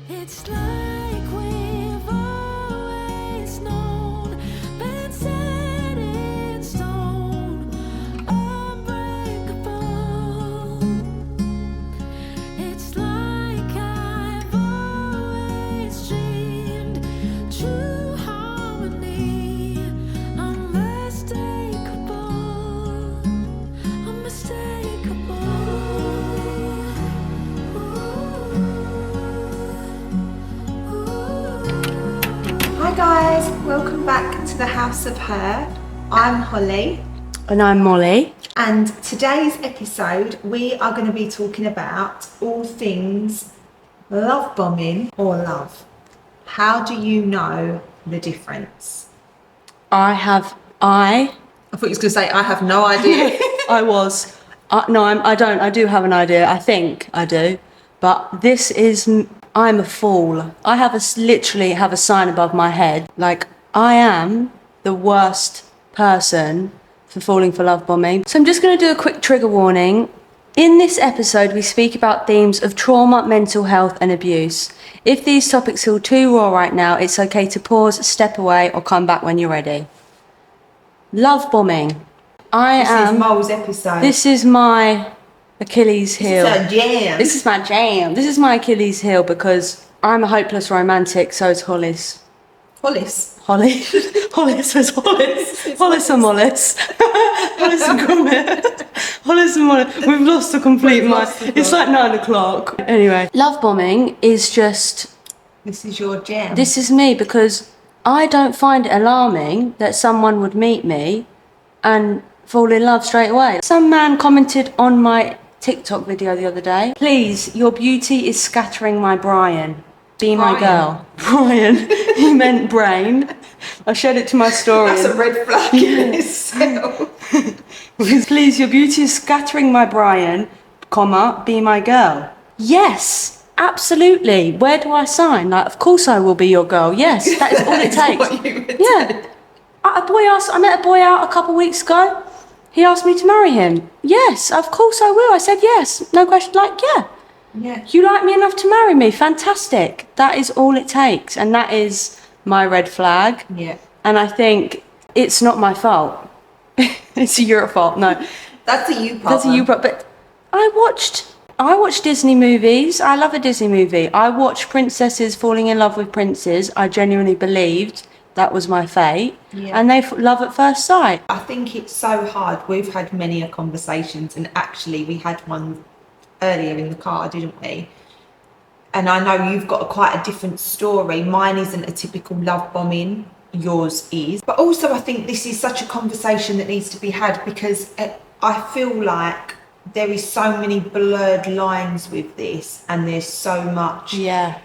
It's like we've always known, been set in stone, unbreakable. It's like I've always dreamed, true harmony, unmistakable, unmistakable. Hi guys, welcome back to the House of H.E.R. I'm Holly. And I'm Molly. And today's episode we are going to be talking about all things love bombing or love. How do you know the difference? I thought you was going to say I have no idea. do have an idea. I think I do. But I'm a fool. I literally have a sign above my head. Like, I am the worst person for falling for love bombing. So I'm just going to do a quick trigger warning. In this episode, we speak about themes of trauma, mental health, and abuse. If these topics feel too raw right now, it's okay to pause, step away, or come back when you're ready. Love bombing. This is Mole's episode. This is my Achilles heel. This is her jam. This is my jam. This is my Achilles heel because I'm a hopeless romantic, so is Hollis. Hollis. Hollis is Hollis. Hollis and Mollis. Hollis and Gromit. Hollis and Mollis. We've lost the complete mind. It's like 9 o'clock. Anyway, love bombing is just... This is your jam. This is me because I don't find it alarming that someone would meet me and fall in love straight away. Some man commented on my TikTok video the other day, "Please, your beauty is scattering my Brian. Be my girl." Brian. He meant brain. I shared it to my story. That's a red flag in itself. "Please, your beauty is scattering my Brian, comma, be my girl." Yes, absolutely. Where do I sign? Like, of course I will be your girl. Yes, that is all it takes. Yeah. I met a boy out a couple of weeks ago. He asked me to marry him. Yes, of course I will. I said yes. No question. Like, yeah. Yeah. You like me enough to marry me. Fantastic. That is all it takes. And that is my red flag. Yeah. And I think it's not my fault. It's your fault. No. That's a you problem. That's a you problem. But I watch Disney movies. I love a Disney movie. I watch princesses falling in love with princes. I genuinely believed that was my fate. Yeah. And they love at first sight. I think it's so hard. We've had many conversations, and actually we had one earlier in the car, didn't we? And I know you've got quite a different story. Mine isn't a typical love bombing. Yours is. But also I think this is such a conversation that needs to be had because I feel like there is so many blurred lines with this, and there's so much... Yeah.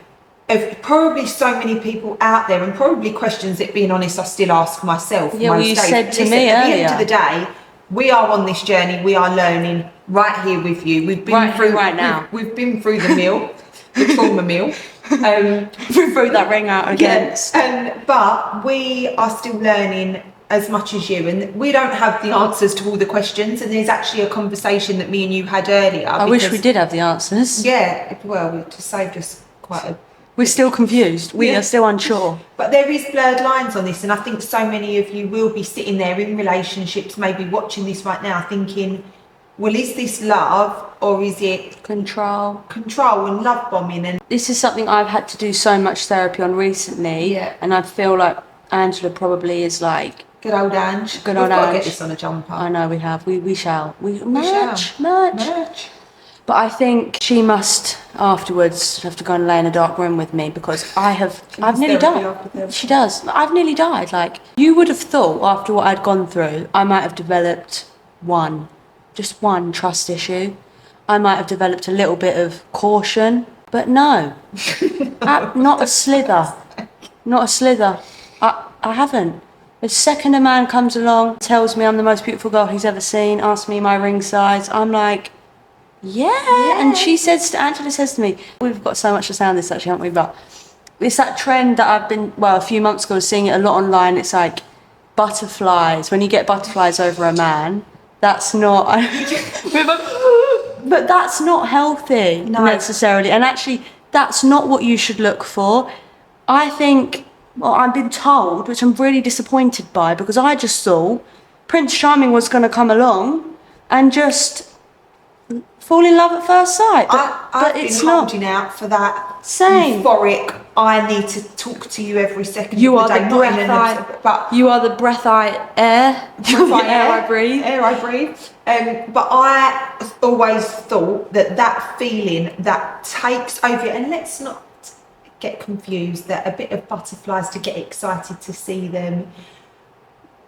Probably so many people out there, and probably questions that, being honest, I still ask myself. Yeah, well, you said to me at earlier. the end of the day, we are on this journey. We are learning right here with you. We've been right through here, right now. We've been through the mill, the trauma mill. We threw that ring out again. But we are still learning as much as you, and we don't have the answers to all the questions. And there's actually a conversation that me and you had earlier. I wish we did have the answers. Yeah, well, it just saved us quite a... We're still confused. We are still unsure. But there is blurred lines on this, and I think so many of you will be sitting there in relationships, maybe watching this right now, thinking, well, is this love or is it control and love bombing? And this is something I've had to do so much therapy on recently. Yeah. And I feel like Angela probably is like... Good old Ange. Good old We've got to Ange. get this on a jumper. I know we have. We shall. Merch. But I think she must afterwards have to go and lay in a dark room with me because I've nearly died. She does. I've nearly died. Like, you would have thought after what I'd gone through, I might have developed just one trust issue. I might have developed a little bit of caution, but no, not a slither. Not a slither. I haven't. The second a man comes along, tells me I'm the most beautiful girl he's ever seen, asks me my ring size, I'm like, yeah. And Angela says to me, we've got so much to say on this actually, haven't we? But it's that trend that I've been, a few months ago, seeing it a lot online. It's like butterflies. When you get butterflies over a man, that's not, but that's not healthy necessarily. And actually, That's not what you should look for. I think, well, I've been told, which I'm really disappointed by, because I just thought Prince Charming was going to come along and just fall in love at first sight. I've been holding out for that Same. euphoric, I need to talk to you every second You of are the day. the breath but you are the breath I air. air I breathe. Air I breathe. But I always thought that feeling that takes over you, and let's not get confused that a bit of butterflies to get excited to see them.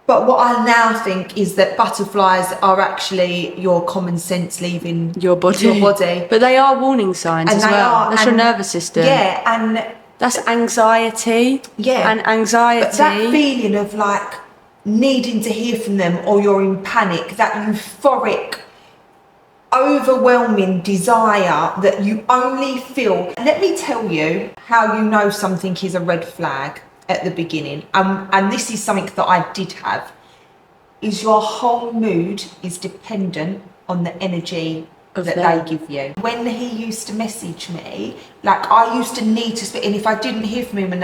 But what I now think is that butterflies are actually your common sense leaving Your body. But they are warning signs And as they well. are, That's your and- nervous system. Yeah, and That's anxiety. Yeah. And anxiety. But that feeling of like needing to hear from them, or you're in panic, that euphoric, overwhelming desire that you only feel. Let me tell you how you know something is a red flag at the beginning. And this is something that I did have, is your whole mood is dependent on the energy Of that them. they give you. When he used to message me, like I used to need to speak, and if I didn't hear from him and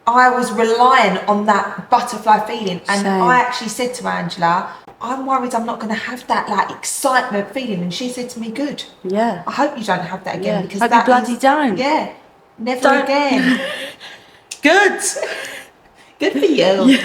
I was relying on that butterfly feeling. And Same. I actually said to Angela, I'm worried I'm not going to have that like excitement feeling. And she said to me, good. Yeah. I hope you don't have that again. Yeah. Because Hope you that bloody is- don't. Yeah. Never Don't. again. Good. Good for you.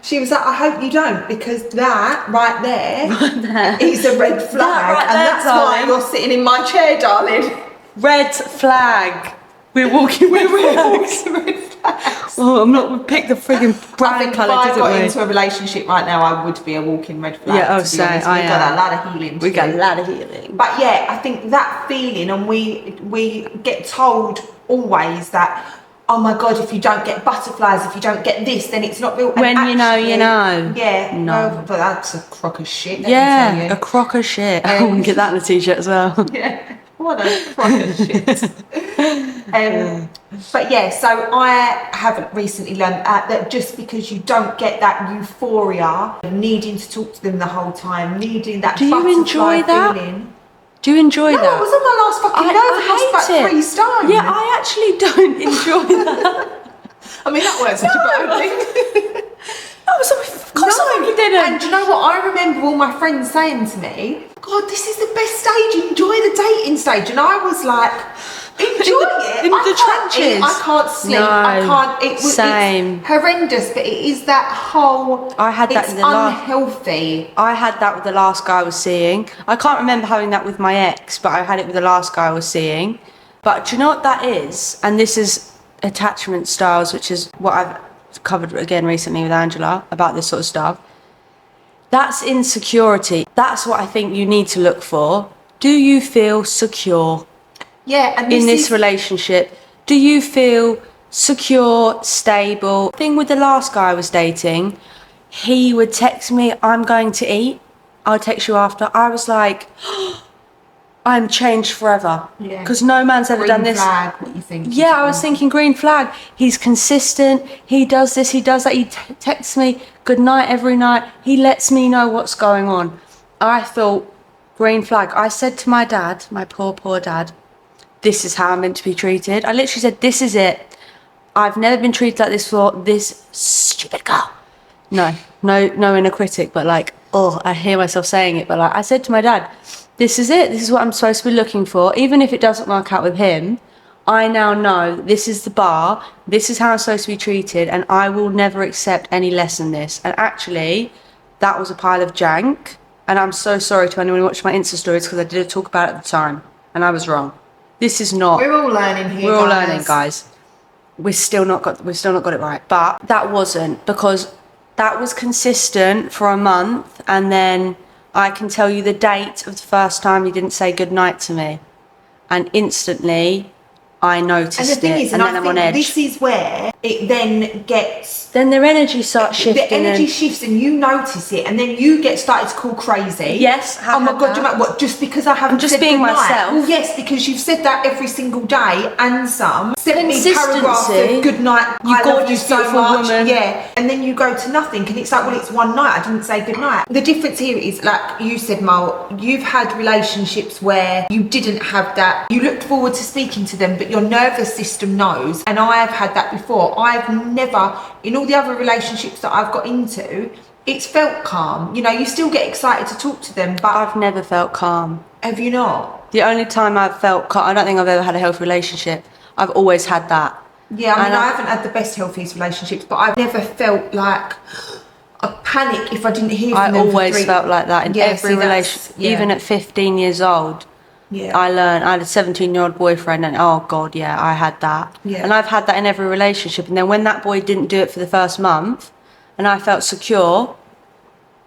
She was like, I hope you don't, because that right there is a red flag. right and there, that's why darling. you're sitting in my chair, darling. Red flag. We're walking with flags. Red flags. Oh, I'm not. We picked the frigging I brown think if colour, I didn't got we? into a relationship right now, I would be a walking red flag. Yeah, oh, to be same. honest. I We've got am. a lot of healing to We got do. a lot of healing. But yeah, I think that feeling, and we get told always that, oh my God, if you don't get butterflies, if you don't get this, then it's not real. And When you know, you know. Yeah, No. well, but that's a crock of shit. Let me Yeah, tell you. a crock of shit. I want to get that in a t-shirt as well. Yeah, what a crock of shit. But yeah, so I haven't recently learned that just because you don't get that euphoria, needing to talk to them the whole time, needing that Do you butterfly enjoy that? feeling. Do you enjoy No, that? I was on my last fucking nerve and lost about 3 stone. Yeah, I actually don't enjoy that. I mean, that weren't such a bad thing. That was of course I fucking didn't. And do you know what? I remember all my friends saying to me, God, this is the best stage, enjoy the dating stage. And I was like, enjoy it. in I the can't trenches. eat, I can't sleep, No, I can't, same. it's horrendous, but it is that whole, I had that it's in the last- unhealthy. I had that with the last guy I was seeing. I can't remember having that with my ex, but I had it with the last guy I was seeing. But do you know what that is? And this is attachment styles, which is what I've covered again recently with Angela about this sort of stuff. That's insecurity. That's what I think you need to look for. Do you feel secure Yeah, and in this is, relationship? Do you feel secure, stable? Thing with the last guy I was dating, he would text me, I'm going to eat. I'll text you after. I was like, I'm changed forever. Yeah. Because no man's ever green done this. flag, what you think? Yeah, I was thinking green flag. He's consistent. He does this, he does that. He texts me good night every night. He lets me know what's going on. I thought, green flag. I said to my dad, my poor dad, this is how I'm meant to be treated. I literally said, this is it. I've never been treated like this before. This stupid girl. No inner critic, but like, oh, I hear myself saying it. But like, I said to my dad, this is it. This is what I'm supposed to be looking for. Even if it doesn't work out with him, I now know this is the bar. This is how I'm supposed to be treated. And I will never accept any less than this. And actually, that was a pile of jank. And I'm so sorry to anyone who watched my Insta stories because I did talk about it at the time. And I was wrong. This is not. We're all learning here. We're all learning, guys. We've still not got it right. But that wasn't, because that was consistent for a month, and then I can tell you the date of the first time he didn't say goodnight to me, and instantly I noticed And the thing it, is, and and then I I'm on think edge. this is where it then gets... Then their energy starts shifting. The energy and shifts and you notice it, and then you get started to call crazy. Yes, oh my God, do you know what? Just because I haven't just said being goodnight. myself. Well, yes, because you've said that every single day, and some 70 paragraphs Consistency. of good night. You I love you gorgeous, so beautiful much. woman. Yeah, and then you go to nothing, and it's like, well, it's one night. I didn't say good night. The difference here is, like you said, Mo, you've had relationships where you didn't have that. You looked forward to speaking to them, but your nervous system knows. And I have had that before. I've never, in all the other relationships that I've got into, it's felt calm. You know, you still get excited to talk to them, but I've never felt calm. have you not? The only time I've felt calm, I don't think I've ever had a healthy relationship. I've always had that. Yeah, I mean, And I haven't had the best, healthiest relationships, but I've never felt like a panic if I didn't hear from them. I always felt like that in every see, relationship. yeah. Even at 15 years old, Yeah. I learned. I had a 17-year-old boyfriend, and oh God, yeah, I had that. Yeah. And I've had that in every relationship. And then when that boy didn't do it for the first month, and I felt secure,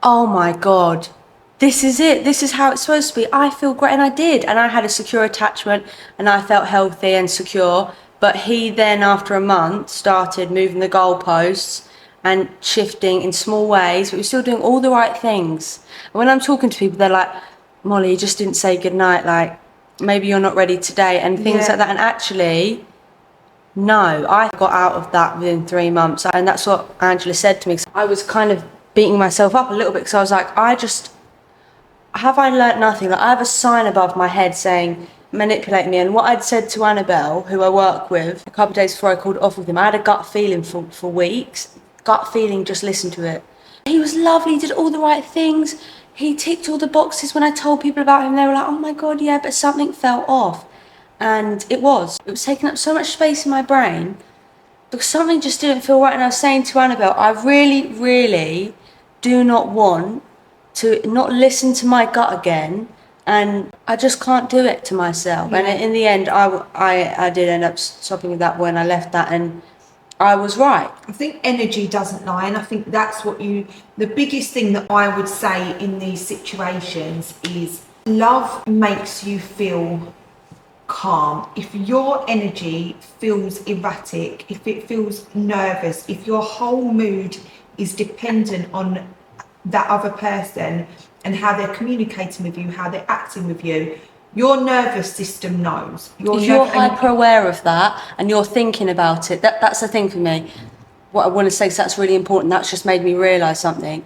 oh my God, this is it. This is how it's supposed to be. I feel great, and I did. And I had a secure attachment, and I felt healthy and secure. But he then, after a month, started moving the goalposts and shifting in small ways, but we're still doing all the right things. And when I'm talking to people, they're like, Molly, you just didn't say goodnight, like, maybe you're not ready today, and things Yeah. like that. And actually, no, I got out of that within 3 months, and that's what Angela said to me. I was kind of beating myself up a little bit, because I was like, have I learnt nothing? Like, I have a sign above my head saying, manipulate me. And what I'd said to Annabelle, who I work with, a couple of days before I called off with him, I had a gut feeling for weeks. Gut feeling, just listen to it. He was lovely, did all the right things. He ticked all the boxes. When I told people about him, they were like, oh my God, yeah, but something fell off. And it was taking up so much space in my brain because something just didn't feel right. And I was saying to Annabelle, I really, really do not want to not listen to my gut again, and I just can't do it to myself. Yeah. And in the end, I did end up stopping with that boy, and I left that, and I was right. I think energy doesn't lie, and I think that's what the biggest thing that I would say in these situations is love makes you feel calm. If your energy feels erratic, if it feels nervous, if your whole mood is dependent on that other person and how they're communicating with you, how they're acting with you, your nervous system knows. If you're hyper aware of that and you're thinking about it, that's the thing for me. What I want to say is that's really important. That's just made me realise something.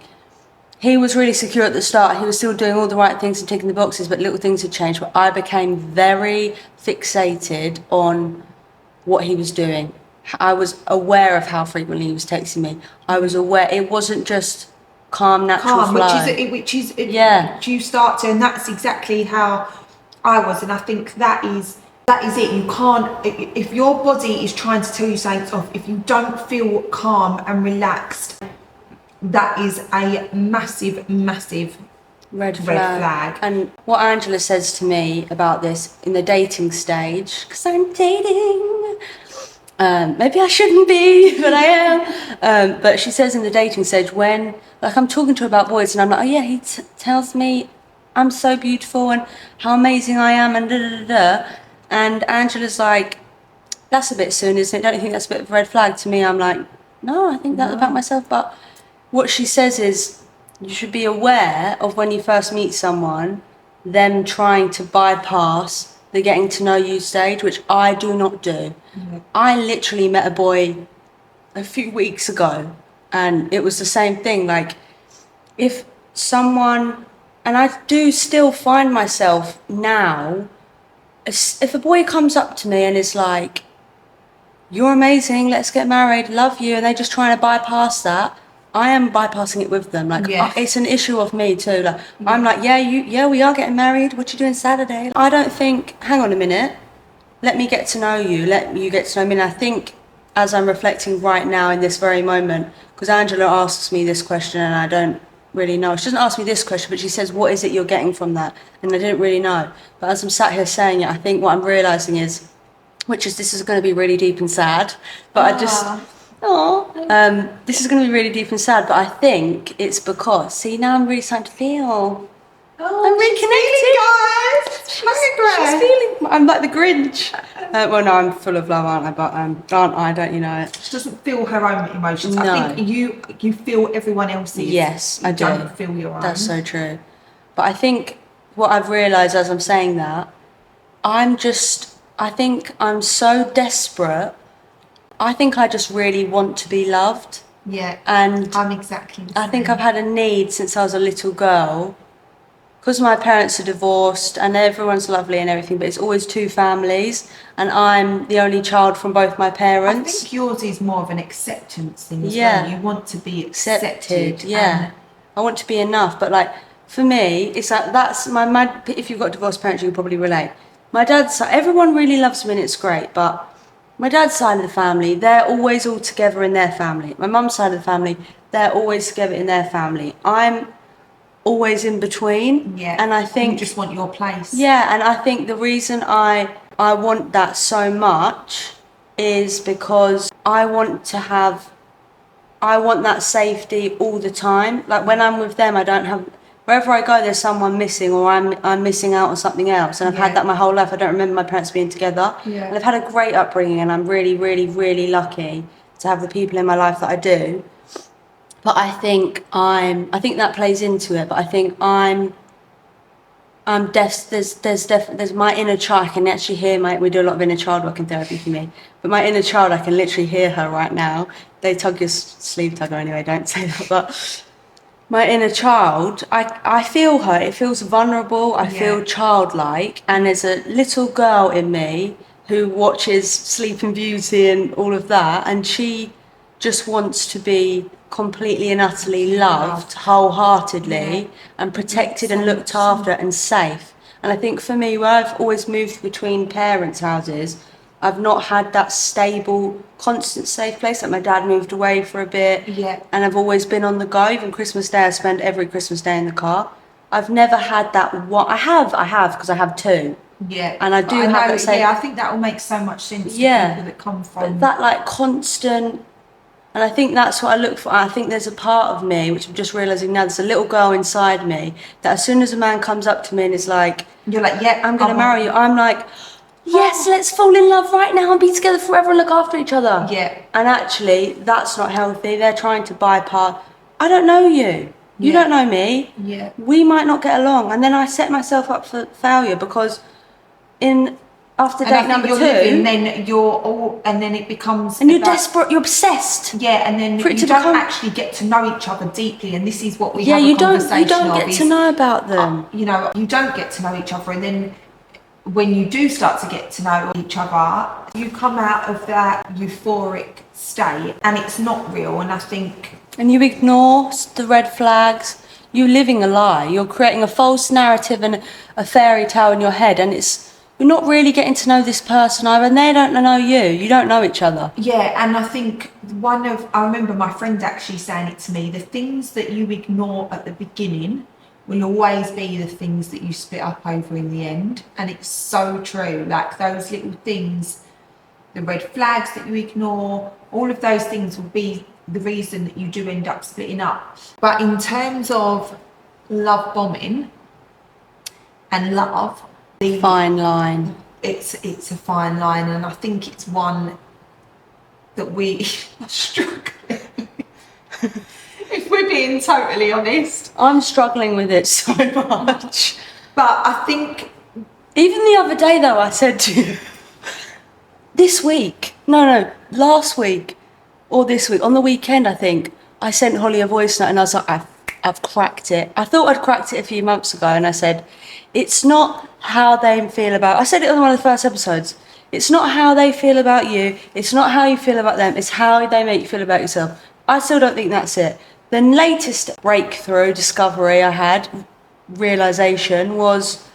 He was really secure at the start. He was still doing all the right things and ticking the boxes, but little things had changed. But I became very fixated on what he was doing. I was aware of how frequently he was texting me. I was aware. It wasn't just calm, natural flow. which is Yeah. you start to, and that's exactly how I was, and I think that is it. You can't, if your body is trying to tell you something's off, if you don't feel calm and relaxed, that is a massive Red flag. And what Angela says to me about this in the dating stage, because I'm dating, maybe I shouldn't be, but I am. But she says in the dating stage, when like I'm talking to her about boys, and I'm like, oh yeah, he tells me I'm so beautiful and how amazing I am, and da da da da. And Angela's like, that's a bit soon, isn't it? Don't you think that's a bit of a red flag? To me, I'm like, no, I think that about myself. But what she says is, you should be aware of when you first meet someone, them trying to bypass the getting to know you stage, which I do not do. Mm-hmm. I literally met a boy a few weeks ago, and it was the same thing. Like, if someone, and I do still find myself now, if a boy comes up to me and is like, you're amazing, let's get married, love you, and they're just trying to bypass that, I am bypassing it with them. Like, yes. It's an issue of me too. Like, I'm like, yeah, we are getting married. What you doing Saturday? I don't think, hang on a minute, let me get to know you. Let you get to know me. And I think, as I'm reflecting right now in this very moment, because Angela asks me this question and I don't really know. She doesn't ask me this question, but she says, what is it you're getting from that? And I didn't really know. But as I'm sat here saying it, I think what I'm realising is, this is going to be really deep and sad, but this is going to be really deep and sad, but I think it's because, see, now I'm really starting to feel. Oh, I'm reconnecting. she's feeling, guys. She's feeling. I'm like the Grinch. Well, no, I'm full of love, aren't I? But aren't I? Don't you know it? She doesn't feel her own emotions. No. I think you feel everyone else's. Yes, I do. Don't feel your own. That's so true. But I think what I've realised as I'm saying that, I think I'm so desperate. I think I just really want to be loved. Yeah. And I'm exactly the same. I think I've had a need since I was a little girl. Because my parents are divorced and everyone's lovely and everything, but it's always two families, and I'm the only child from both my parents. I think yours is more of an acceptance thing as Yeah. well. You want to be accepted. Yeah. I want to be enough, but like for me, it's like that's my if you've got divorced parents, you can probably relate. My dad's side, everyone really loves me and it's great, but my dad's side of the family, they're always all together in their family. My mum's side of the family, they're always together in their family. I'm always in between. Yeah. And I think you just want your place. Yeah, and I think the reason I want that so much is because I want that safety all the time. Like when I'm with them, I don't have, wherever I go, there's someone missing, or I'm missing out on something else. And I've had that my whole life. I don't remember my parents being together. Yeah. And I've had a great upbringing, and I'm really, really, really lucky to have the people in my life that I do. But I think that plays into it. But I think there's my inner child. I can actually hear we do a lot of inner child work in therapy for me. But my inner child, I can literally hear her right now. They tug your sleeve tugger anyway, don't say that. But my inner child, I feel her. It feels vulnerable. I feel childlike. And there's a little girl in me who watches Sleeping Beauty and all of that. And she just wants to be completely and utterly loved wholeheartedly and protected and looked after and safe. And I think for me, where I've always moved between parents' houses, I've not had that stable, constant safe place. Like my dad moved away for a bit, and I've always been on the go. Even Christmas Day, I spend every Christmas Day in the car. I've never had that. What I have because I have two. Yeah, and I do have the same. Yeah, I think that will make so much sense to people that come from. But that like constant. And I think that's what I look for. I think there's a part of me, which I'm just realising now, there's a little girl inside me, that as soon as a man comes up to me and is like, you're like, yeah, I'm going to marry you, I'm like, yes, let's fall in love right now and be together forever and look after each other. Yeah. And actually, that's not healthy. They're trying to bypass, I don't know you. You don't know me. Yeah. We might not get along. And then I set myself up for failure because after date number two, and then it becomes, and you're desperate, you're obsessed. Yeah, and then you don't actually get to know each other deeply, and this is what we have a you conversation don't get to know about them. You don't get to know each other, and then when you do start to get to know each other, you come out of that euphoric state, and it's not real. And I think, and you ignore the red flags. You're living a lie. You're creating a false narrative and a fairy tale in your head, and you're not really getting to know this person either, and they don't know you. You don't know each other. Yeah, and I think I remember my friend actually saying it to me, the things that you ignore at the beginning will always be the things that you split up over in the end. And it's so true. Like those little things, the red flags that you ignore, all of those things will be the reason that you do end up splitting up. But in terms of love bombing and love, fine line. It's a fine line, and I think it's one that we are struggling. If we're being totally honest, I'm struggling with it so much. But I think even the other day though, I said to you, last week or this week on the weekend, I think I sent Holly a voice note and I was like, I've cracked it. I thought I'd cracked it a few months ago, and I said, it's not how they feel about, I said it on one of the first episodes, it's not how they feel about you, it's not how you feel about them, it's how they make you feel about yourself. I still don't think that's it. The latest breakthrough, discovery I had, realisation was,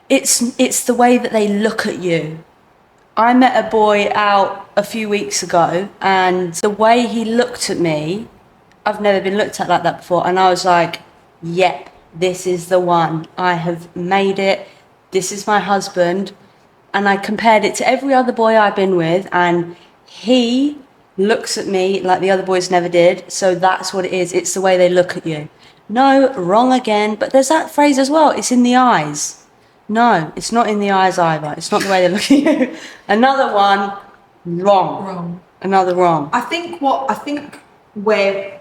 it's the way that they look at you. I met a boy out a few weeks ago, and the way he looked at me, I've never been looked at like that before, and I was like, yep, this is the one. I have made it. This is my husband. And I compared it to every other boy I've been with, and he looks at me like the other boys never did. So that's what it is. It's the way they look at you. No, wrong again. But there's that phrase as well. It's in the eyes. No, it's not in the eyes either. It's not the way they're looking at you. Another one, wrong. Wrong. Another wrong. I think where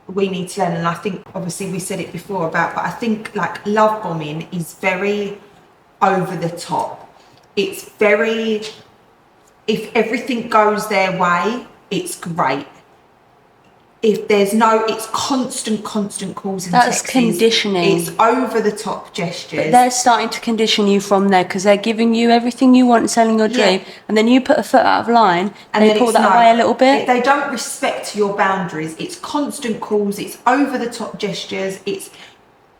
we need to learn, and I think obviously we said it before about, but I think like love bombing is very over the top. It's very, if everything goes their way, it's great. If there's no, it's constant calls and That's texts. conditioning. It's over the top gestures. But they're starting to condition you from there because they're giving you everything you want and selling your dream, and then you put a foot out of line and they pull that away a little bit. They don't respect your boundaries. It's constant calls. It's over the top gestures. It's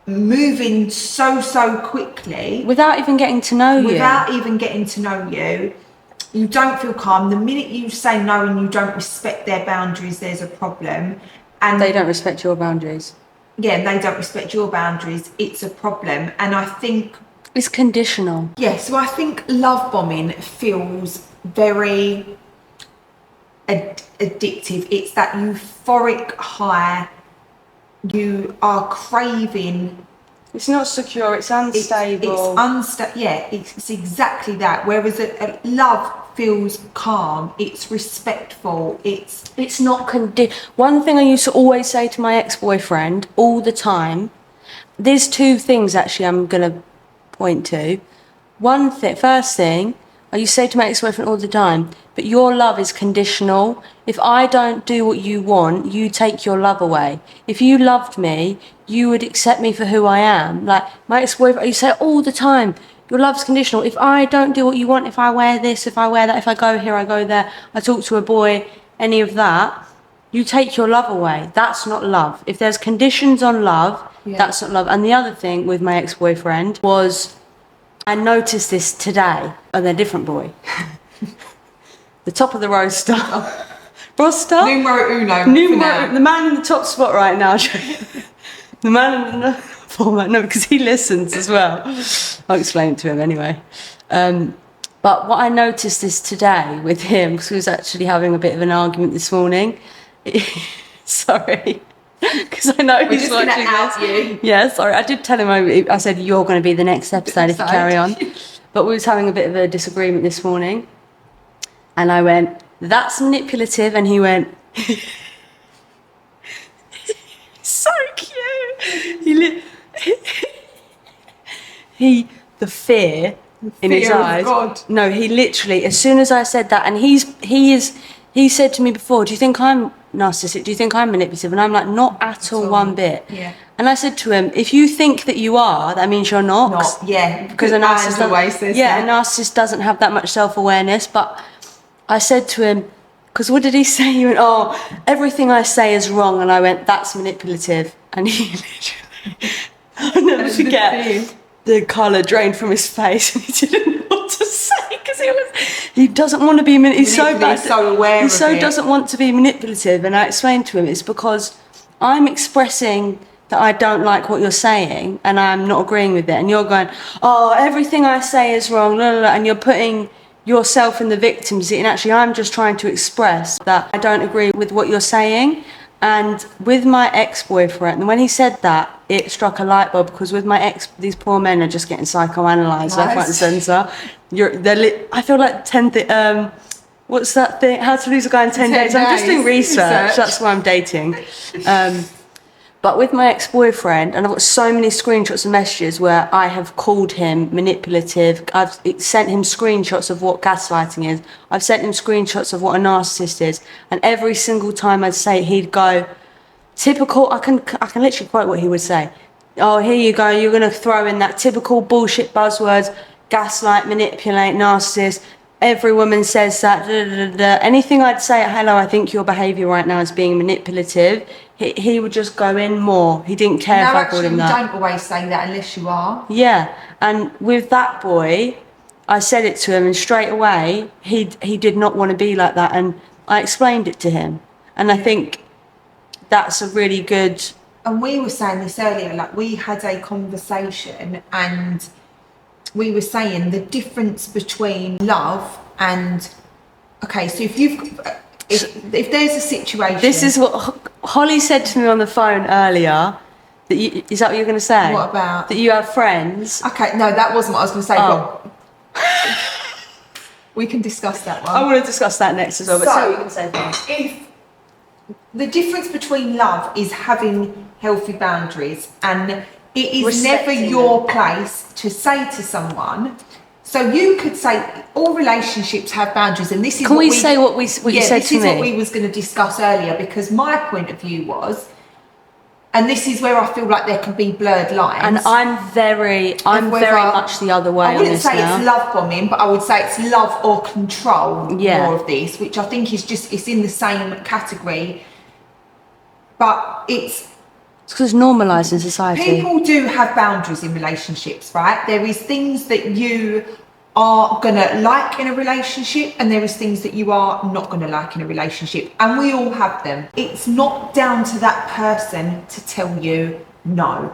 moving so quickly without even getting to know you. You don't feel calm. The minute you say no and you don't respect their boundaries, there's a problem. And they don't respect your boundaries. Yeah, and they don't respect your boundaries. It's a problem. And I think it's conditional. Yeah, so I think love bombing feels very addictive. It's that euphoric high. You are craving. It's not secure. It's unstable. It's exactly that. Whereas a love feels calm. It's respectful. It's not One thing I used to always say to my ex-boyfriend all the time. There's two things actually I'm gonna point to. First thing, I used to say to my ex-boyfriend all the time, but your love is conditional. If I don't do what you want, you take your love away. If you loved me, you would accept me for who I am. Like my ex-boyfriend, I used to say all the time, your love's conditional. If I don't do what you want, if I wear this, if I wear that, if I go here, I go there, I talk to a boy, any of that, you take your love away. That's not love. If there's conditions on love, that's not love. And the other thing with my ex-boyfriend was, I noticed this today, and a different boy. The top of the roster. Numero uno. The man in the top spot right now. The man in the format. No, because he listens as well. I'll explain it to him anyway. But what I noticed is today with him, because we was actually having a bit of an argument this morning. Sorry. Because I know he's watching this. Yeah, sorry. I did tell him, I said, you're going to be the next episode if you carry on. But we was having a bit of a disagreement this morning. And I went, that's manipulative. And he went, so cute. The fear in his eyes. God. No, he literally, as soon as I said that, and he said to me before, do you think I'm narcissistic? Do you think I'm manipulative? And I'm like, not at all, one bit. Yeah. And I said to him, if you think that you are, that means you're not. Yeah. Because a narcissist doesn't have that much self-awareness. But I said to him, because what did he say? He went, oh, everything I say is wrong. And I went, that's manipulative. And he literally, I'll never forget, the colour drained from his face. And he didn't know what to say because he doesn't want to be manipulative. He's so bad. So aware he so doesn't want to be manipulative. And I explained to him, it's because I'm expressing that I don't like what you're saying and I'm not agreeing with it. And you're going, oh, everything I say is wrong. Blah, blah, blah, and you're putting yourself in the victim seat. And actually, I'm just trying to express that I don't agree with what you're saying. And with my ex-boyfriend, and when he said that, it struck a light bulb, because with my ex, these poor men are just getting psychoanalyzed left, right, and centre. I feel like what's that thing? How to Lose a Guy in 10 days. I'm just doing research. That's why I'm dating. But with my ex-boyfriend, and I've got so many screenshots and messages where I have called him manipulative. I've sent him screenshots of what gaslighting is. I've sent him screenshots of what a narcissist is. And every single time I'd say it, he'd go, typical, I can literally quote what he would say. Oh, here you go, you're going to throw in that typical bullshit buzzwords, gaslight, manipulate, narcissist. Every woman says that. Da, da, da, da. Anything I'd say, hello, I think your behaviour right now is being manipulative. He would just go in more. He didn't care if I called him that. No, actually, don't always say that unless you are. Yeah, and with that boy, I said it to him, and straight away, he did not want to be like that, and I explained it to him. And I think that's a really good... And we were saying this earlier, like we had a conversation and we were saying the difference between love and... Okay, so if there's a situation... This is what Holly said to me on the phone earlier. Is that what you're going to say? What about? That you have friends. Okay, no, that wasn't what I was going to say. Oh. But we can discuss that one. I want to discuss that next as well, but So, so you can say first. If the difference between love is having healthy boundaries, and it is never Respecting your them. place to say to someone. So you could say all relationships have boundaries, and this is Can what we say what you said to me? this is what we was going to discuss earlier, because my point of view was, and this is where I feel like there can be blurred lines. And I'm very much the other way I on wouldn't this say now. it's love bombing, but I would say it's love or control Yeah. more of this, which I think is just, it's in the same category. But it's because it's normalised in society. people do have boundaries in relationships, right? There is things that you are gonna like in a relationship, and there is things that you are not gonna like in a relationship, and we all have them. It's not down to that person to tell you no.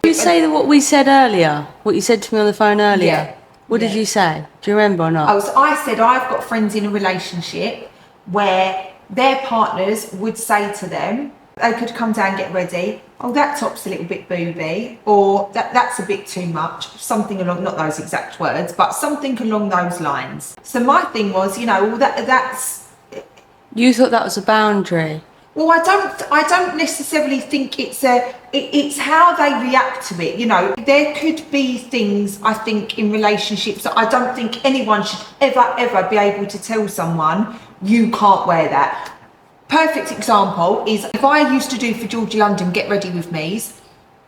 Did you say what we said earlier? What you said to me on the phone earlier? Yeah. What did Yeah. you say? Do you remember or not? I said I've got friends in a relationship where their partners would say to them, they could come down, get ready. Oh, that top's a little bit booby, or that's a bit too much. Something along, not those exact words, but something along those lines. So my thing was, well, that's. You thought that was a boundary. Well, I don't necessarily think it's how they react to it. There could be things, I think, in relationships that I don't think anyone should ever be able to tell someone, you can't wear that. Perfect example is if I used to do for Georgie London Get Ready With Me's,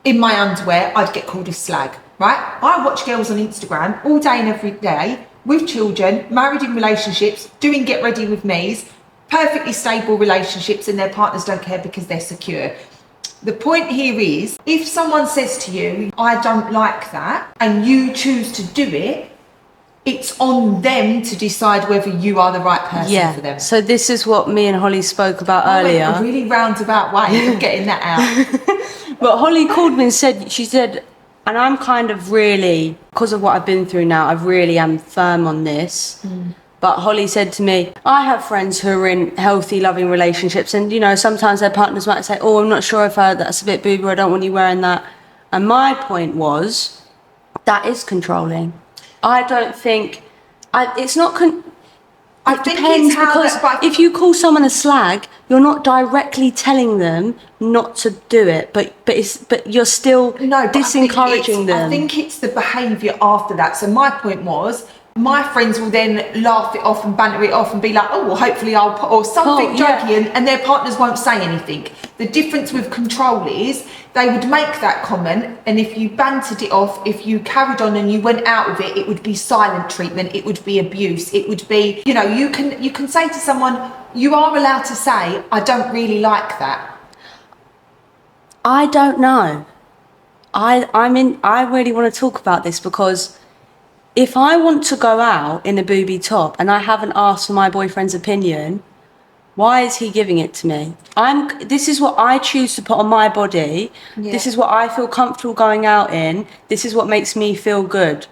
in my underwear, I'd get called a slag, right? I watch girls on Instagram all day and every day with children, married in relationships, doing Get Ready With Me's, perfectly stable relationships, and their partners don't care because they're secure. The point here is, if someone says to you, I don't like that, and you choose to do it, it's on them to decide whether you are the right person for them. So this is what me and Holly spoke about I went earlier. a really roundabout way of getting that out. But Holly called me and she said, and I'm kind of really, because of what I've been through now, I really am firm on this. But Holly said to me, I have friends who are in healthy, loving relationships, and sometimes their partners might say, oh, I'm not sure if that's a bit booby, or I don't want you wearing that. And my point was, that is controlling. I don't think it's not. It depends, because if you call someone a slag, you're not directly telling them not to do it, but you're still disencouraging them. I think it's the behaviour after that. So my point was, my friends will then laugh it off and banter it off and be like, oh, well, hopefully I'll put, or something jokey, and their partners won't say anything. The difference with control is they would make that comment, and if you bantered it off, if you carried on and you went out with it, it would be silent treatment, it would be abuse, it would be, you can say to someone, you are allowed to say, I don't really like that. I don't know. I really want to talk about this, because if I want to go out in a booby top and I haven't asked for my boyfriend's opinion, why is he giving it to me? This is what I choose to put on my body. Yeah. This is what I feel comfortable going out in. This is what makes me feel good.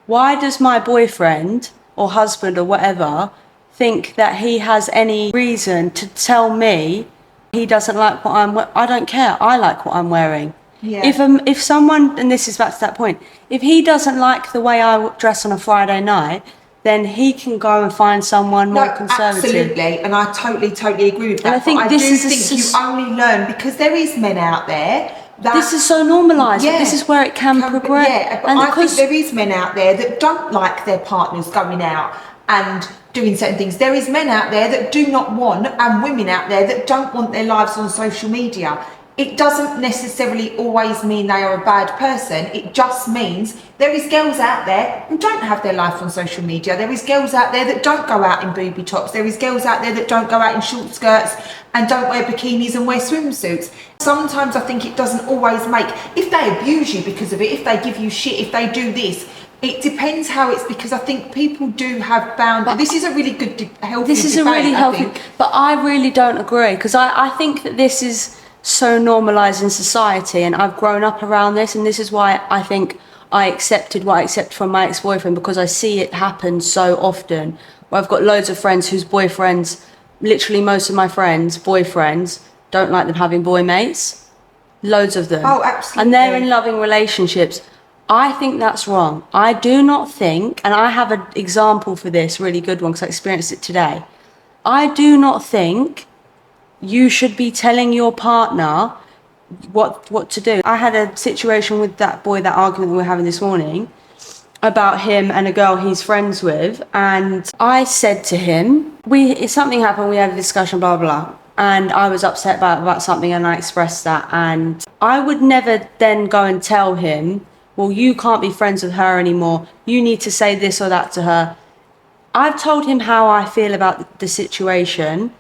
Why does my boyfriend or husband or whatever think that he has any reason to tell me he doesn't like what I'm wearing? I don't care. I like what I'm wearing. Yeah. If someone, and this is back to that point, if he doesn't like the way I dress on a Friday night, then he can go and find someone more conservative. Absolutely, and I totally agree with that. And I think but this I do is think you only learn, because there is men out there that this is so normalised. Yeah, this is where it can progress. Yeah, but and I think there is men out there that don't like their partners going out and doing certain things. There is men out there that do not want, and women out there that don't want their lives on social media. It doesn't necessarily always mean they are a bad person. It just means there is girls out there who don't have their life on social media. There is girls out there that don't go out in booby tops. There is girls out there that don't go out in short skirts and don't wear bikinis and wear swimsuits. Sometimes I think it doesn't always make, if they abuse you because of it, if they give you shit, if they do this, it depends how it's, because I think people do have boundaries. This is a really good, healthy This is debate, a really healthy, but I really don't agree, because I think that this is so normalised in society, and I've grown up around this, and this is why I think I accepted what I accepted from my ex-boyfriend, because I see it happen so often. Where I've got loads of friends whose boyfriends, literally most of my friends' boyfriends, don't like them having boy mates. loads of them. Oh, absolutely. And they're in loving relationships. I think that's wrong. I do not think, and I have an example for this, really good one, because I experienced it today. I do not think you should be telling your partner what to do. I had a situation with that boy, that argument we were having this morning, about him and a girl he's friends with, and I said to him, something happened, we had a discussion, blah, blah, blah, and I was upset about something and I expressed that, and I would never then go and tell him, well, you can't be friends with her anymore, you need to say this or that to her. I've told him how I feel about the situation.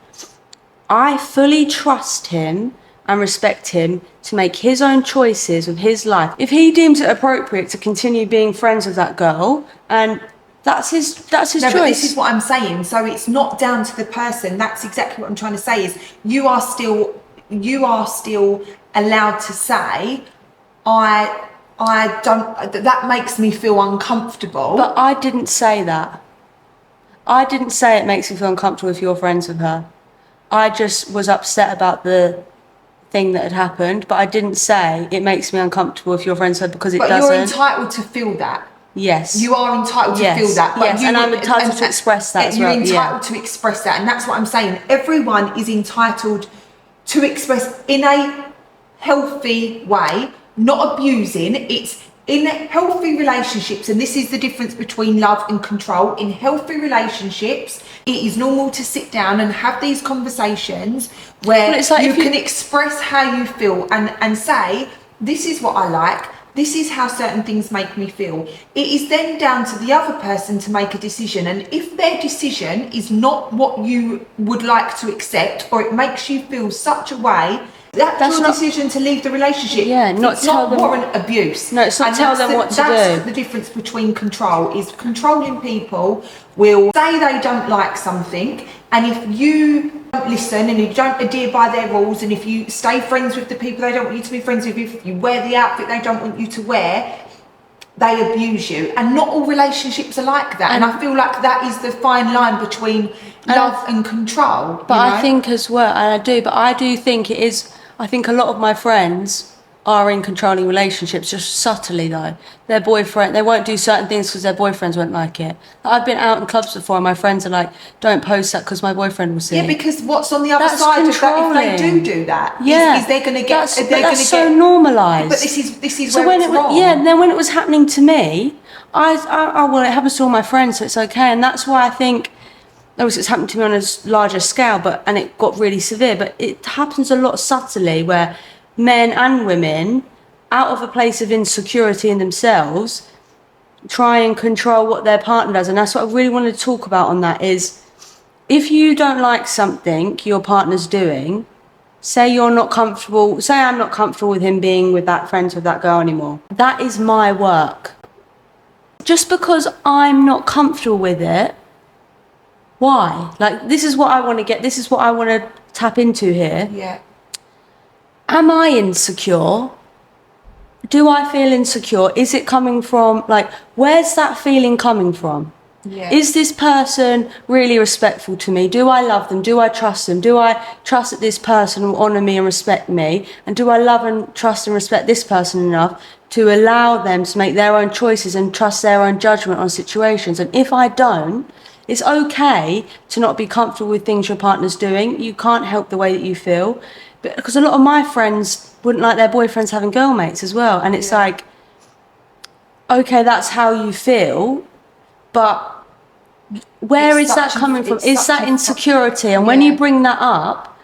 I fully trust him and respect him to make his own choices with his life. If he deems it appropriate to continue being friends with that girl, and that's his choice. But this is what I'm saying. So it's not down to the person. That's exactly what I'm trying to say. Is you are still allowed to say, I don't. That makes me feel uncomfortable. But I didn't say that. I didn't say it makes me feel uncomfortable if you're friends with her. I just was upset about the thing that had happened, but I didn't say it makes me uncomfortable if you're friends with her, because it doesn't. But you're entitled to feel that. Yes. You are entitled to feel that. But yes, and I'm entitled to express that as well. You're entitled to express that, and that's what I'm saying. Everyone is entitled to express in a healthy way, not abusing. It's in healthy relationships, and this is the difference between love and control. In healthy relationships, it is normal to sit down and have these conversations where you can express how you feel and say, this is what I like, this is how certain things make me feel. It is then down to the other person to make a decision, and if their decision is not what you would like to accept, or it makes you feel such a way, that's your decision to leave the relationship. Yeah, it's not warrant abuse. No, it's not tell them what to do. That's the difference between control. Is controlling people will say they don't like something, and if you don't listen and you don't adhere by their rules, and if you stay friends with the people they don't want you to be friends with, if you wear the outfit they don't want you to wear, they abuse you. And not all relationships are like that. And I feel like that is the fine line between love and control. But I think as well, and I do think it is. I think a lot of my friends are in controlling relationships, just subtly though. Their boyfriend, they won't do certain things because their boyfriends won't like it. I've been out in clubs before and my friends are like, don't post that because my boyfriend will see it. Yeah, because what's on the other side of that, if they do that, is they're going to get... That's so normalised. But this is where it's wrong. Yeah, and then when it was happening to me, well, it happens to all my friends, so it's okay. And that's why I think... Obviously, it's happened to me on a larger scale, and it got really severe. But it happens a lot subtly, where men and women, out of a place of insecurity in themselves, try and control what their partner does. And that's what I really want to talk about on that is, if you don't like something your partner's doing, say I'm not comfortable with him being with that friends with that girl anymore. That is my work. Just because I'm not comfortable with it, why? Like, this is what I want to get, this is what I want to tap into here. Yeah. Am I insecure? Do I feel insecure? Is it coming from, like, where's that feeling coming from? Yeah. Is this person really respectful to me? Do I love them? Do I trust them? Do I trust that this person will honour me and respect me? And do I love and trust and respect this person enough to allow them to make their own choices and trust their own judgment on situations? And if I don't, it's okay to not be comfortable with things your partner's doing. You can't help the way that you feel. But because a lot of my friends wouldn't like their boyfriends having girl mates as well. And it's like, okay, that's how you feel, but where is that coming from? Is that insecurity? And when you bring that up,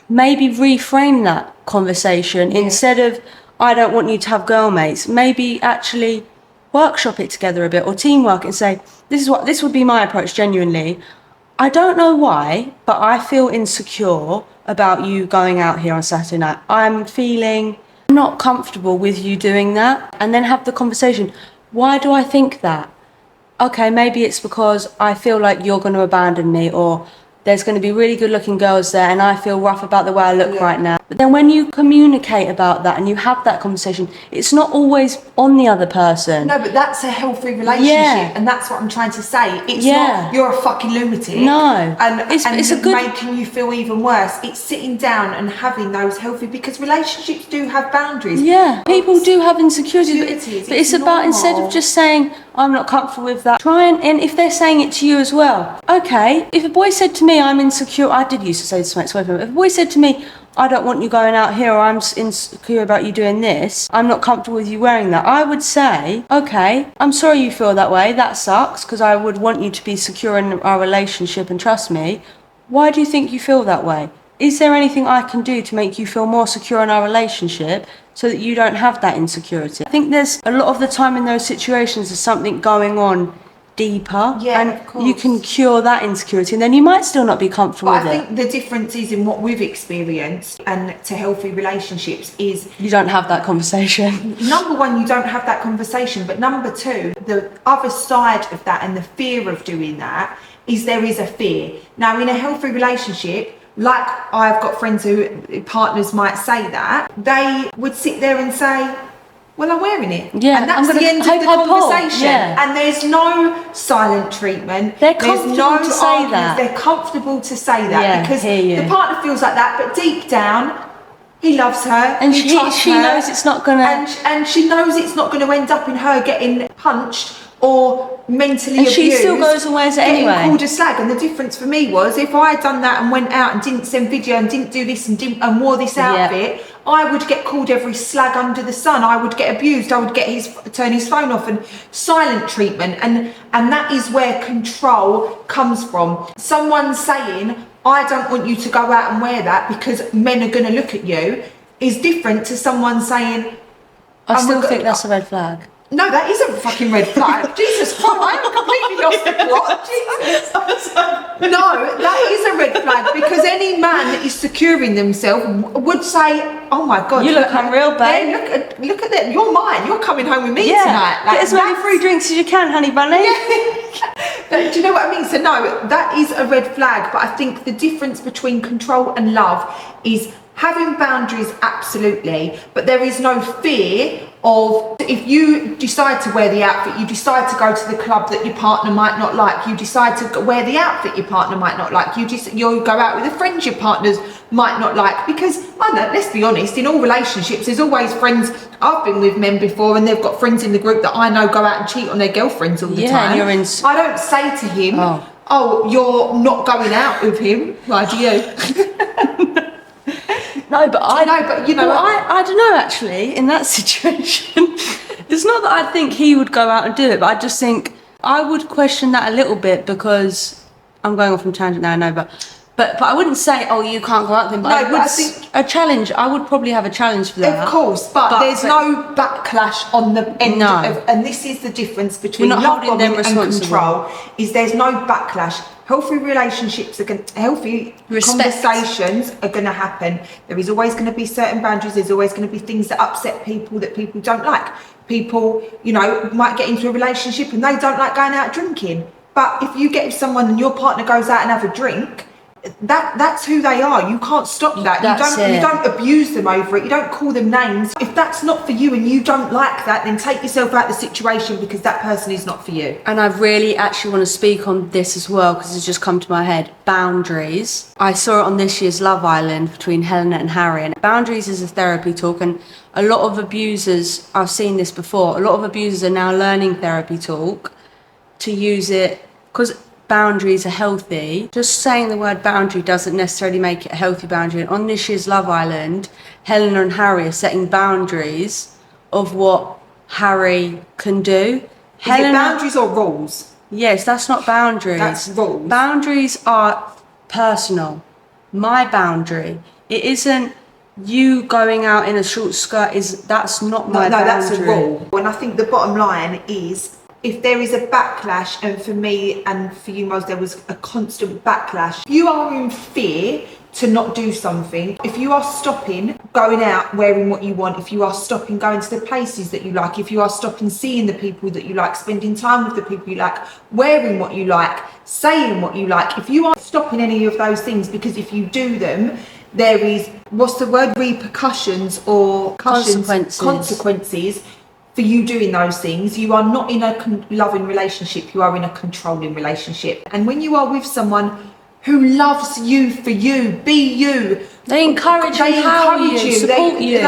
maybe reframe that conversation. Instead of, I don't want you to have girl mates, maybe actually workshop it together a bit, or teamwork, and say, this would be my approach genuinely. I don't know why, but I feel insecure about you going out here on Saturday night. I'm feeling not comfortable with you doing that. And then have the conversation. Why do I think that? Okay, maybe it's because I feel like you're going to abandon me, or there's going to be really good looking girls there and I feel rough about the way I look right now. But then when you communicate about that and you have that conversation, it's not always on the other person. No, but that's a healthy relationship, and that's what I'm trying to say. It's not you're a fucking lunatic. No, and it's a good making you feel even worse. It's sitting down and having those healthy, because relationships do have boundaries. Yeah, people do have insecurities, but it's about normal. Instead of just saying I'm not comfortable with that, try and if they're saying it to you as well. Okay, if a boy said to me I'm insecure, I did used to say this to my ex-boyfriend. If a boy said to me I don't want you going out here, or I'm insecure about you doing this, I'm not comfortable with you wearing that, I would say, okay, I'm sorry you feel that way, that sucks, because I would want you to be secure in our relationship and trust me. Why do you think you feel that way? Is there anything I can do to make you feel more secure in our relationship so that you don't have that insecurity? I think there's a lot of the time in those situations there's something going on deeper, and you can cure that insecurity, and then you might still not be comfortable with it. I think the difference is in what we've experienced and to healthy relationships is you don't have that conversation. Number one, you don't have that conversation, but number two, the other side of that and the fear of doing that is there is a fear. Now, in a healthy relationship, like I've got friends who partners might say that, they would sit there and say, well, I'm wearing it. Yeah, and that's the end of the conversation. Yeah. And there's no silent treatment. They're comfortable to say that. They're comfortable to say that because the partner feels like that, but deep down, he loves her, and she knows it's not gonna, and she knows it's not going to end up in her getting punched or mentally and abused. she still goes and wears it anyway. Called a slag. And the difference for me was, if I had done that and went out and didn't send video and didn't do this and wore this outfit, I would get called every slag under the sun. I would get abused. I would turn his phone off, and silent treatment. And that is where control comes from. Someone saying, I don't want you to go out and wear that because men are going to look at you, is different to someone saying, I still think that's a red flag. No, that is a fucking red flag. Jesus Christ, I have completely lost the plot. Jesus. No, that is a red flag, because any man that is secure in themselves would say, oh my God. You look unreal, babe. Look at that. You're mine. You're coming home with me tonight. Get as many free drinks as you can, honey bunny. But do you know what I mean? So no, that is a red flag. But I think the difference between control and love is having boundaries, absolutely, but there is no fear of, if you decide to wear the outfit, you decide to go to the club that your partner might not like, you decide to wear the outfit your partner might not like, you'll go out with the friends your partners might not like, because, I know, let's be honest, in all relationships, there's always friends. I've been with men before and they've got friends in the group that I know go out and cheat on their girlfriends all the time. I don't say to him, oh, you're not going out with him. Why do you? No, but I don't know, actually, in that situation. It's not that I think he would go out and do it, but I just think I would question that a little bit, because I'm going off on tangent now, I know, but I wouldn't say, oh, you can't go out with him. But I think a challenge. I would probably have a challenge for that. Of course, but there's no backlash on the end of, and this is the difference between love bombing and control, is there's no backlash. Healthy relationships healthy conversations are going to happen. There is always going to be certain boundaries. There's always going to be things that upset people, that people don't like. People, might get into a relationship and they don't like going out drinking. But if you get with someone and your partner goes out and have a drink, that's who they are. You can't stop that. You don't abuse them over it. You don't call them names. If that's not for you and you don't like that, then take yourself out of the situation, because that person is not for you. And I really actually want to speak on this as well, because it's just come to my head. Boundaries. I saw it on this year's Love Island between Helena and Harry, and boundaries is a therapy talk, and a lot of abusers, I've seen this before, a lot of abusers are now learning therapy talk to use it, because boundaries are healthy. Just saying the word boundary doesn't necessarily make it a healthy boundary. And on this year's Love Island, Helena and Harry are setting boundaries of what Harry can do. Is it boundaries or rules? Yes, that's not boundaries. That's rules. Boundaries are personal. My boundary. It isn't you going out in a short skirt. That's not my boundary. No, that's a rule. And I think the bottom line is, if there is a backlash, and for me and for you, Mos, there was a constant backlash. If you are in fear to not do something, if you are stopping going out wearing what you want, if you are stopping going to the places that you like, if you are stopping seeing the people that you like, spending time with the people you like, wearing what you like, saying what you like, if you are stopping any of those things, because if you do them, there is, what's the word, repercussions or consequences for you doing those things. You are not in a loving relationship, you are in a controlling relationship. And when you are with someone who loves you for you, be you, they encourage you, support you.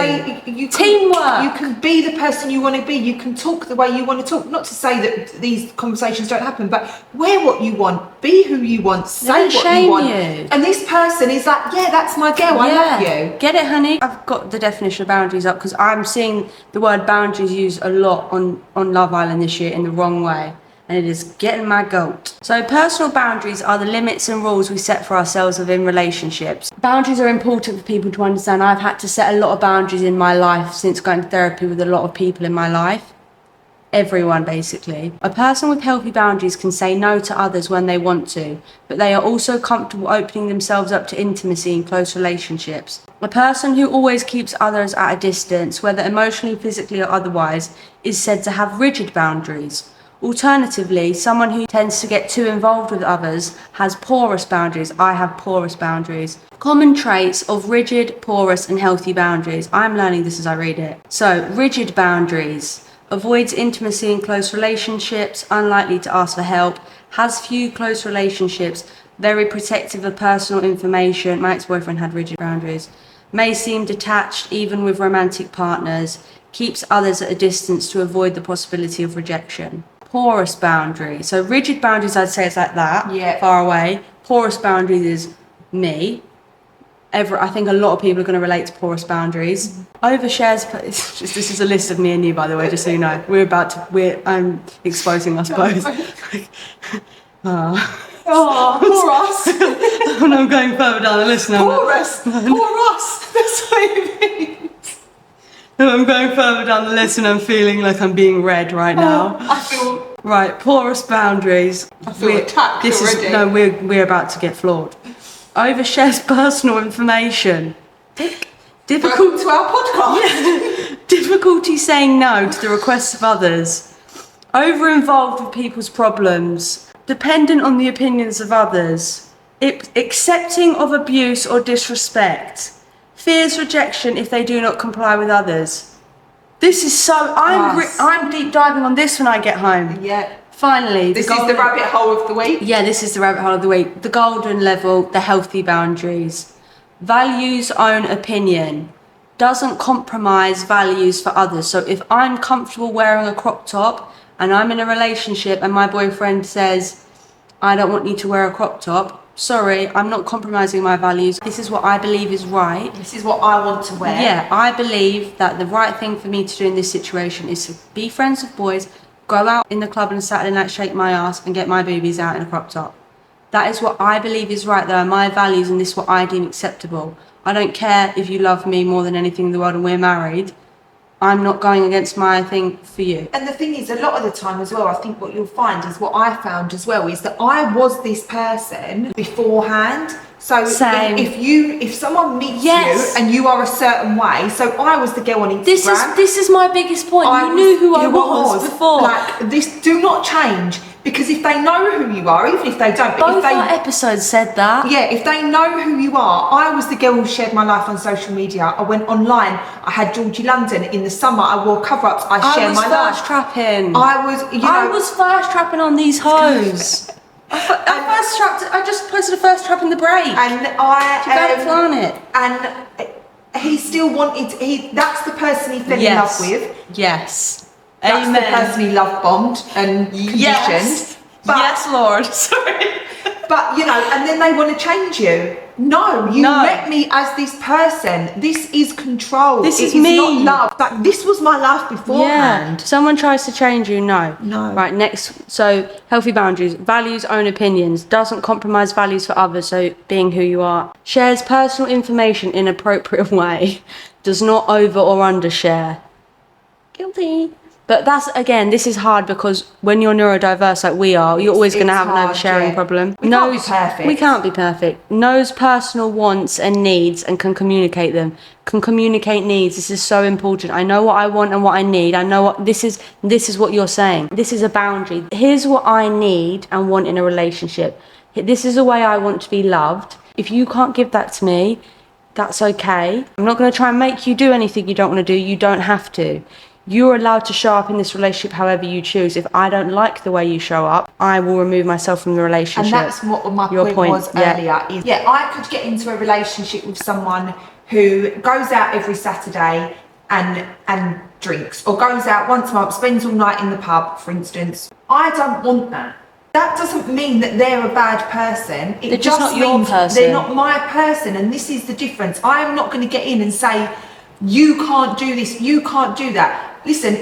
Teamwork. You can be the person you want to be. You can talk the way you want to talk. Not to say that these conversations don't happen, but wear what you want, be who you want, say what you want. And this person is like, yeah, that's my girl. I love you. Get it, honey? I've got the definition of boundaries up because I'm seeing the word boundaries used a lot on Love Island this year in the wrong way. And it is getting my goat. So personal boundaries are the limits and rules we set for ourselves within relationships. Boundaries are important for people to understand. I've had to set a lot of boundaries in my life since going to therapy with a lot of people in my life. Everyone, basically. A person with healthy boundaries can say no to others when they want to, but they are also comfortable opening themselves up to intimacy in close relationships. A person who always keeps others at a distance, whether emotionally, physically, or otherwise, is said to have rigid boundaries. Alternatively, someone who tends to get too involved with others has porous boundaries. I have porous boundaries. Common traits of rigid, porous, and healthy boundaries. I'm learning this as I read it. So, rigid boundaries. Avoids intimacy in close relationships, unlikely to ask for help, has few close relationships, very protective of personal information. My ex-boyfriend had rigid boundaries. May seem detached even with romantic partners. Keeps others at a distance to avoid the possibility of rejection. Porous boundary. So rigid boundaries, I'd say it's like that, far away. Porous boundaries is me. I think a lot of people are going to relate to porous boundaries. Overshares. This is a list of me and you, by the way, just so you know. I'm exposing us both. Poor us. And I'm going further down the list now. Poor us. That's what it means. I'm going further down the list and I'm feeling like I'm being read right now. I feel... Right, porous boundaries. I feel attacked already. We're about to get floored. Overshares personal information. Welcome to our podcast. Difficulty saying no to the requests of others. Over-involved with people's problems. Dependent on the opinions of others. Accepting of abuse or disrespect. Fears rejection if they do not comply with others. This is so... I'm deep diving on this when I get home. Yeah. Finally. This is the rabbit hole of the week. Yeah, this is the rabbit hole of the week. The golden level, the healthy boundaries. Values own opinion. Doesn't compromise values for others. So if I'm comfortable wearing a crop top and I'm in a relationship and my boyfriend says, I don't want you to wear a crop top, sorry, I'm not compromising my values. This is what I believe is right. This is what I want to wear. Yeah, I believe that the right thing for me to do in this situation is to be friends with boys, go out in the club on a Saturday night, shake my ass and get my boobies out in a crop top. That is what I believe is right. They are my values and this is what I deem acceptable. I don't care if you love me more than anything in the world and we're married. I'm not going against my thing for you. And the thing is, a lot of the time as well, I think what you'll find is what I found as well is that I was this person beforehand. So if someone meets you and you are a certain way, so I was the girl on Instagram. This is my biggest point. You knew who I was before. Like this, do not change. Because if they know who you are, even if they don't, both our episodes said that. Yeah, if they know who you are, I was the girl who shared my life on social media. I went online. I had Georgie London in the summer. I wore cover-ups. I shared my life. I was first trapping. I was first trapping on these hoes. I just posted a first trap in the break. And he still wanted. That's the person he fell in love with. Yes. That's Amen. the person he love bombed and conditioned. Yes, yes, Lord. Sorry. But and then they want to change you. No, you met me as this person. This is control. This is me. Not love. Like this was my life beforehand. Yeah. Someone tries to change you. No. Right. Next. So healthy boundaries. Values own opinions. Doesn't compromise values for others. So being who you are. Shares personal information in an appropriate way. Does not over or undershare. Guilty. But this is hard because when you're neurodiverse like we are, you're always going to have an oversharing problem. We can't be perfect. We can't be perfect. Knows personal wants and needs and can communicate them. Can communicate needs. This is so important. I know what I want and what I need. I know what this is what you're saying. This is a boundary. Here's what I need and want in a relationship. This is the way I want to be loved. If you can't give that to me, That's okay. I'm not going to try and make you do anything you don't want to do. You don't have to. You're allowed to show up in this relationship however you choose. If I don't like the way you show up, I will remove myself from the relationship. And that's what my point was earlier. Is, I could get into a relationship with someone who goes out every Saturday and drinks, or goes out once a month, spends all night in the pub, for instance. I don't want that. That doesn't mean that they're a bad person. They're just not your person. They're not my person, and this is the difference. I am not going to get in and say, you can't do this, you can't do that. Listen,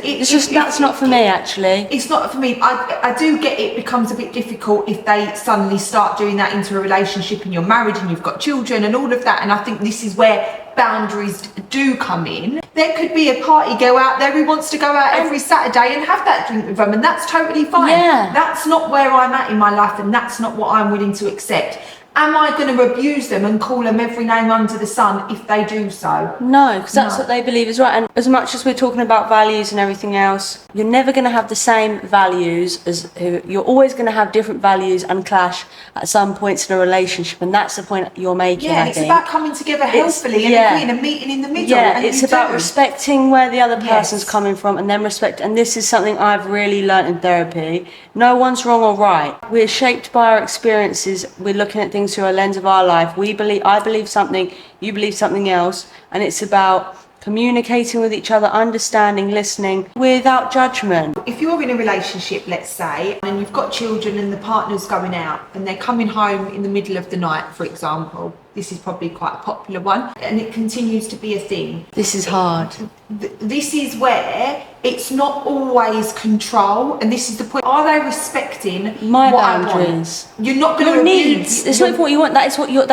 that's not for me, actually. It's not for me. I do get it becomes a bit difficult if they suddenly start doing that into a relationship and you're married and you've got children and all of that. And I think this is where boundaries do come in. There could be a party girl out there who wants to go out every Saturday and have that drink with them, and that's totally fine. Yeah. That's not where I'm at in my life, and that's not what I'm willing to accept. Am I going to abuse them and call them every name under the sun if they do so? No, because that's what they believe is right. And as much as we're talking about values and everything else, you're never going to have the same values as who. You're always going to have different values and clash at some points in a relationship, and that's the point you're making. Yeah, it's about coming together healthily and agreeing and meeting in the middle. Yeah, and it's about respecting where the other person's Yes. coming from, and then respect. And this is something I've really learnt in therapy. No one's wrong or right. We're shaped by our experiences. We're looking at things through a lens of our life. I believe something, you believe something else, and it's about communicating with each other, understanding, listening without judgment. If you're in a relationship, let's say, and you've got children and the partner's going out and they're coming home in the middle of the night, for example, this is probably quite a popular one, and it continues to be a thing. This is hard. This is where it's not always control, and this is the point. Are they respecting My what boundaries? I want? You're not going to Your needs. It's not what you want. That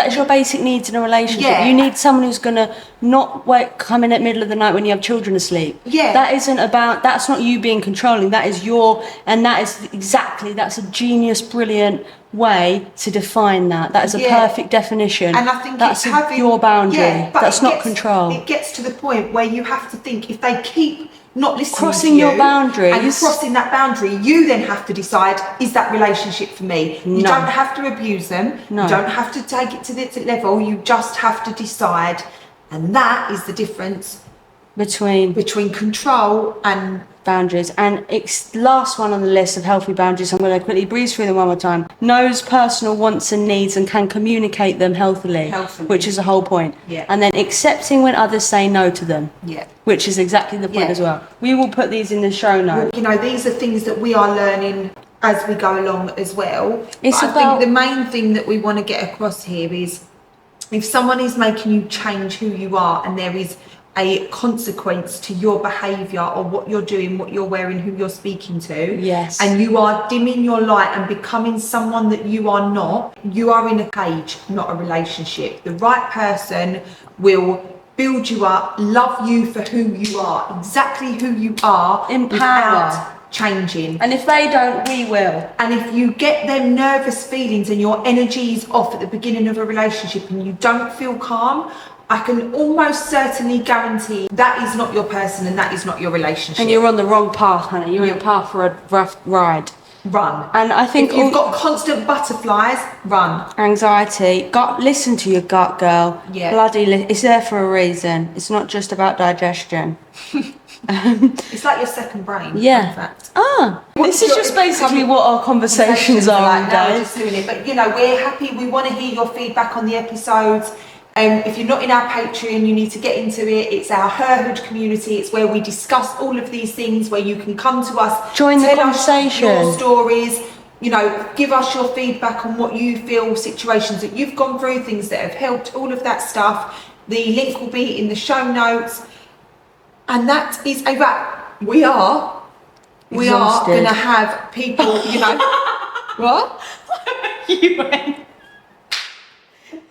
is your basic needs in a relationship. Yeah. You need someone who's gonna not come in at middle of the night when you have children asleep. Yeah. That's not you being controlling. That's a genius, brilliant way to define that. That is a perfect definition. And I think that's it's having your boundary. but That's not control. It gets to the point where you have to think, if they keep not listening Crossing to you your boundaries. and crossing that boundary, you then have to decide, is that relationship for me? You No. don't have to abuse them. No. You don't have to take it to the level. You just have to decide, and that is the difference between control and boundaries. And it's last one on the list of healthy boundaries. I'm going to quickly breeze through them one more time. Knows personal wants and needs and can communicate them healthily. Which is the whole point. Yeah. And then accepting when others say no to them. Yeah. Which is exactly the point as well. We will put these in the show notes. You know, these are things that we are learning as we go along as well. It's I about- think the main thing that we want to get across here is, if someone is making you change who you are, and there is a consequence to your behaviour or what you're doing, what you're wearing, who you're speaking to, Yes. and you are dimming your light and becoming someone that you are not, you are in a cage, not a relationship. The right person will build you up, love you for who you are, exactly who you are, Empower. without changing. And if they don't, we will. And if you get them nervous feelings and your energy is off at the beginning of a relationship and you don't feel calm, I can almost certainly guarantee that is not your person and that is not your relationship. And you're on the wrong path, honey. You're on a path for a rough ride. Run. And I think if you've got constant butterflies, run. Anxiety. Listen to your gut, girl. Yeah. It's there for a reason. It's not just about digestion. It's like your second brain. Yeah. In fact. This is just basically what our conversations are, like now, we're guys. just doing it. But you know, we're happy. We want to hear your feedback on the episodes. If you're not in our Patreon, you need to get into it. It's our H.E.R community. It's where we discuss all of these things, where you can come to us, Join the tell conversation. us your stories, you know, give us your feedback on what you feel, situations that you've gone through, things that have helped, all of that stuff. The link will be in the show notes. And that is a wrap. We are going to have people, you know. What?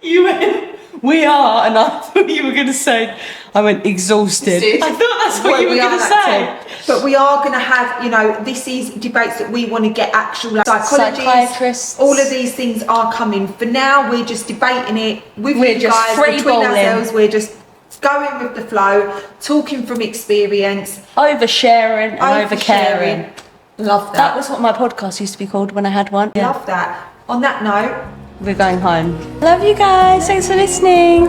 You went. We are, and I thought you were going to say, I went exhausted. I thought that's what you were going to say. But we are going to have, you know, this is debates that we want to get actual psychologists. All of these things are coming. For now, we're just debating it with you guys, between ourselves. We're just going with the flow, talking from experience. Oversharing and overcaring. Love that. That was what my podcast used to be called when I had one. Love that. On that note, we're going home. Love you guys. Thanks for listening.